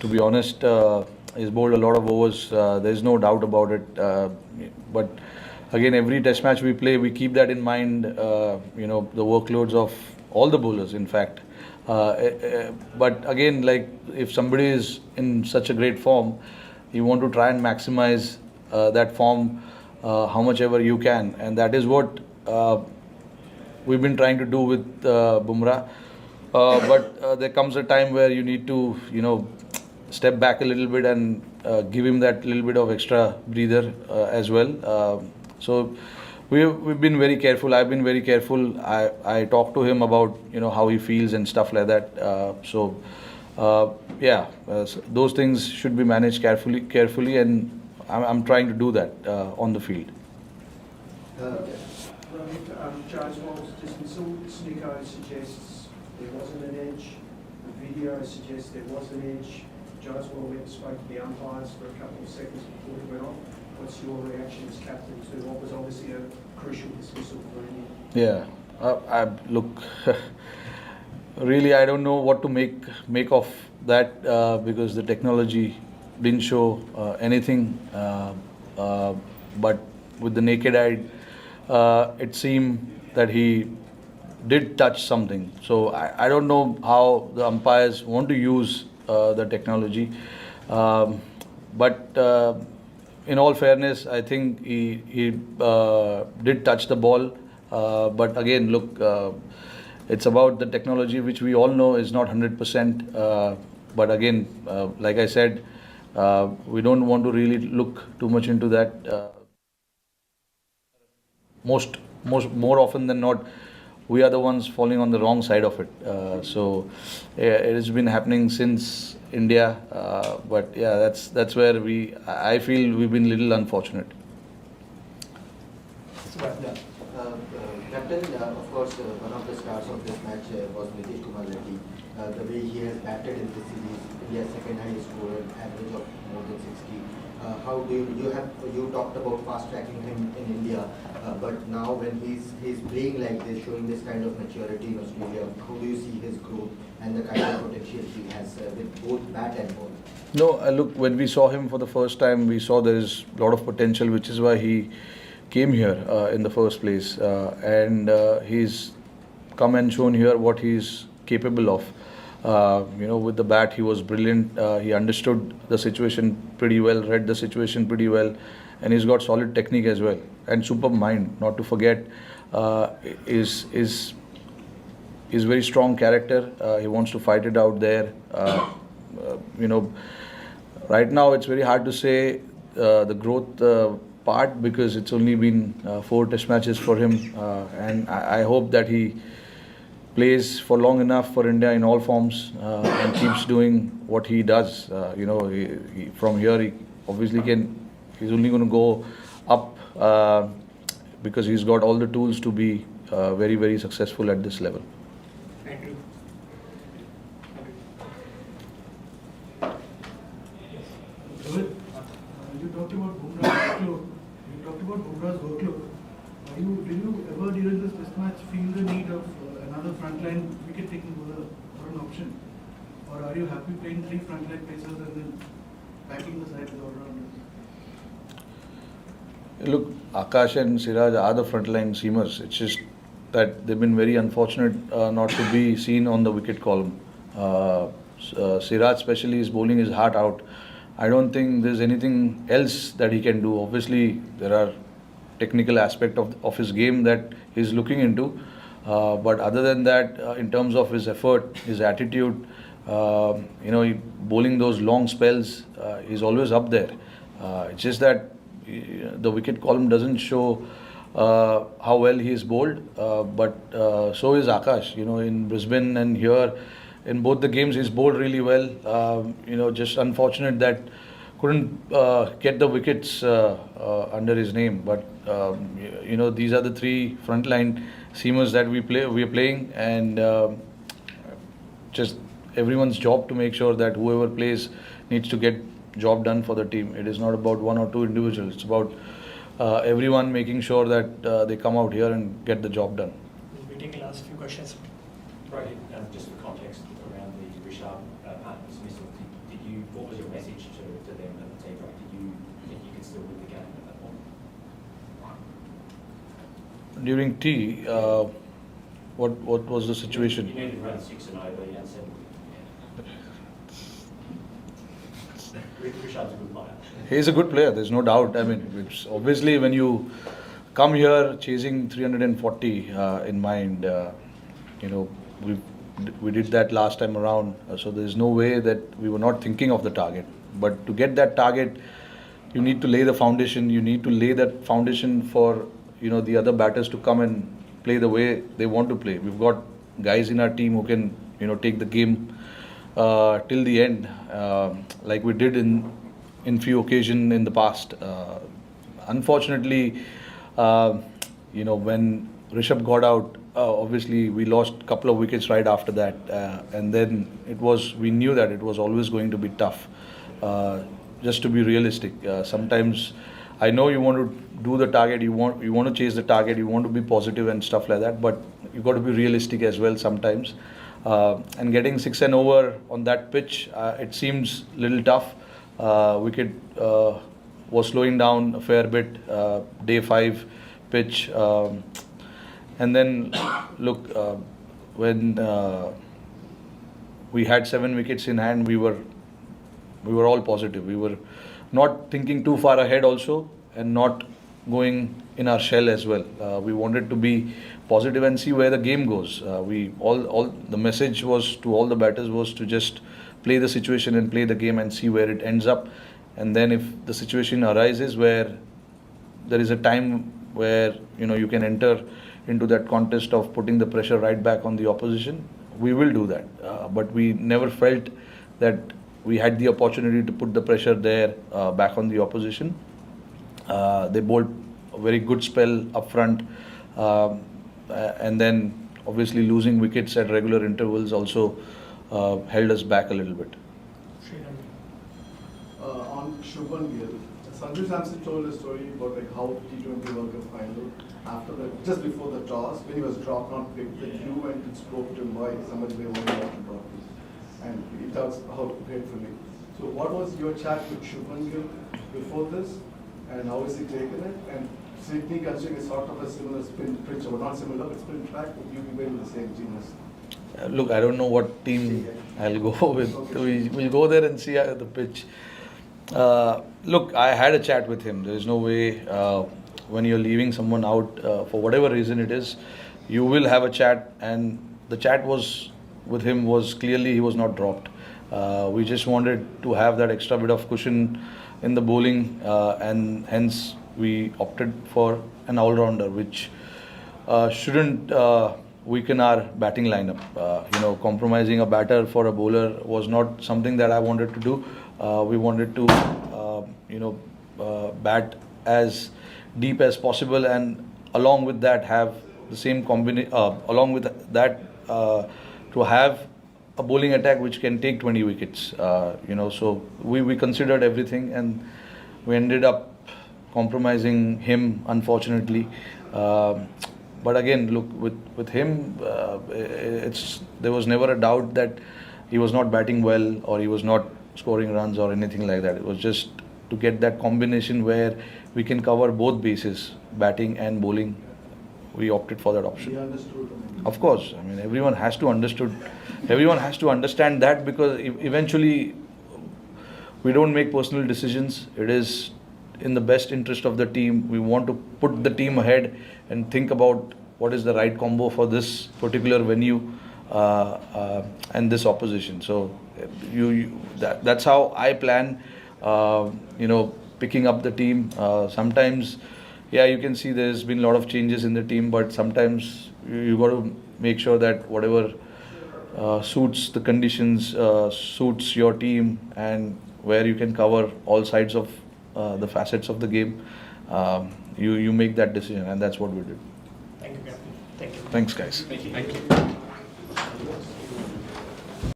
To be honest, he's bowled a lot of overs. There's no doubt about it. But again, every test match we play, we keep that in mind. The workloads of all the bowlers, in fact. But again, like if somebody is in such a great form, you want to try and maximize that form how much ever you can, and that is what we've been trying to do with Bumrah. But there comes a time where you need to, step back a little bit and give him that little bit of extra breather as well. So we've been very careful. I've been very careful. I talked to him about how he feels and stuff like that. So those things should be managed carefully, and I'm trying to do that on the field. Judgewell's dismissal, Snicko suggests there wasn't an edge. The video suggests there was an edge. Judgewell went and spoke to the umpires for a couple of seconds before it went off. What's your reaction as captain to what was obviously a crucial dismissal for India? Yeah, look, really, I don't know what to make of that because the technology didn't show anything. But with the naked eye, it seemed that he did touch something. So I don't know how the umpires want to use the technology. But in all fairness, I think he did touch the ball. But again, look, it's about the technology, which we all know is not 100%. But again, like I said, we don't want to really look too much into that. More often than not, we are the ones falling on the wrong side of it. It has been happening since India. But yeah, that's where I feel we've been a little unfortunate. Captain, of course, one of the stars of this match was Nitish Kumar Reddy. The way he has batted in this series, India's second highest score, an average of more than 60. How do you talked about fast tracking him in India, but now when he's playing like this, showing this kind of maturity in Australia, how do you see his growth and the kind of potential he has with both bat and ball? No, look, when we saw him for the first time, we saw there is a lot of potential, which is why he came here in the first place, and he's come and shown here what he's capable of. With the bat, he was brilliant. He understood the situation pretty well, read the situation pretty well, and he's got solid technique as well, and superb mind. Not to forget, is very strong character. He wants to fight it out there. Right now it's very hard to say the growth part because it's only been 4 test matches for him, and I hope that he plays for long enough for India in all forms and keeps doing what he does. From here he obviously he's only going to go up because he's got all the tools to be very, very successful at this level. Thank you. Rohit, you talked about Bumrah's workload. Did you ever during this test match feel the need of another frontline wicket-taking bowler or an option? Or are you happy playing 3 frontline pacers and then backing the side with all-rounders? Look, Akash and Siraj are the frontline seamers. It's just that they've been very unfortunate not to be seen on the wicket column. Siraj especially is bowling his heart out. I don't think there's anything else that he can do. Obviously, there are technical aspect of his game that he's looking into. But other than that, in terms of his effort, his attitude, bowling those long spells, he's always up there. It's just that the wicket column doesn't show how well he is bowled, but so is Akash. In Brisbane and here, in both the games, he's bowled really well. Just unfortunate that couldn't get the wickets under his name. But these are the 3 frontline seamers that we are playing, and just everyone's job to make sure that whoever plays needs to get job done for the team. It is not about 1 or 2 individuals. It's about everyone making sure that they come out here and get the job done. We'll be taking last few questions. Right, just for context around the Rishabh partner dismissal, did you during tea, what was the situation? You need to run 6 and over and 7. Rishad's a good player. He's a good player, there's no doubt. I mean, it's obviously when you come here chasing 340 in mind, we did that last time around, so there's no way that we were not thinking of the target. But to get that target, you need to lay the foundation. You need to lay that foundation for the other batters to come and play the way they want to play. We've got guys in our team who can take the game till the end, like we did in few occasions in the past. Unfortunately, when Rishabh got out, obviously we lost a couple of wickets right after that, and then we knew that it was always going to be tough. Just to be realistic, sometimes I know you want to do the target, you want to chase the target, you want to be positive and stuff like that, but you got to be realistic as well sometimes. And getting 6 and over on that pitch, it seems a little tough. Wicket was slowing down a fair bit. Day 5 pitch, and then look, when we had 7 wickets in hand, we were all positive. We were not thinking too far ahead also, and not going in our shell as well. We wanted to be positive and see where the game goes. The message was to all the batters was to just play the situation and play the game and see where it ends up. And then if the situation arises where there is a time where you can enter into that contest of putting the pressure right back on the opposition, we will do that. But we never felt that we had the opportunity to put the pressure there back on the opposition. They bowled a very good spell up front, and then obviously losing wickets at regular intervals also held us back a little bit. On Shubman Gill, Sanju Samson told a story about how T20 World Cup final after just before the toss, when he was dropped, not picked, that you went and spoke to him why somebody may want to drop you. And he talks how gratefully. So what was your chat with Shubman Gill before this, and how has he taken it? And Sydney considering is sort of a similar spin pitch, or not similar, but spin track, would you be in the same team as? Look, I don't know what team I'll go with. We'll go there and see the pitch. Look, I had a chat with him. There is no way when you're leaving someone out for whatever reason it is, you will have a chat, and the chat with him was clearly he was not dropped. We just wanted to have that extra bit of cushion in the bowling, and hence we opted for an all-rounder, which shouldn't weaken our batting lineup. Compromising a batter for a bowler was not something that I wanted to do. We wanted to, bat as deep as possible, and along with that have the same combination. Along with that, to have a bowling attack which can take 20 wickets. So we considered everything, and we ended up compromising him, unfortunately. But again, look, with him, there was never a doubt that he was not batting well or he was not scoring runs or anything like that. It was just to get that combination where we can cover both bases, batting and bowling. We opted for that option. He understood. Of course, I mean everyone has to understand that, because eventually we don't make personal decisions. It is in the best interest of the team. We want to put the team ahead and think about what is the right combo for this particular venue and this opposition. So that's how I plan. Picking up the team. Sometimes, you can see there's been a lot of changes in the team, but sometimes you got to make sure that whatever suits the conditions, suits your team, and where you can cover all sides of the facets of the game, you make that decision, and that's what we did. Thank you, Captain. Thank you. Thanks, guys. Thank you. Thank you.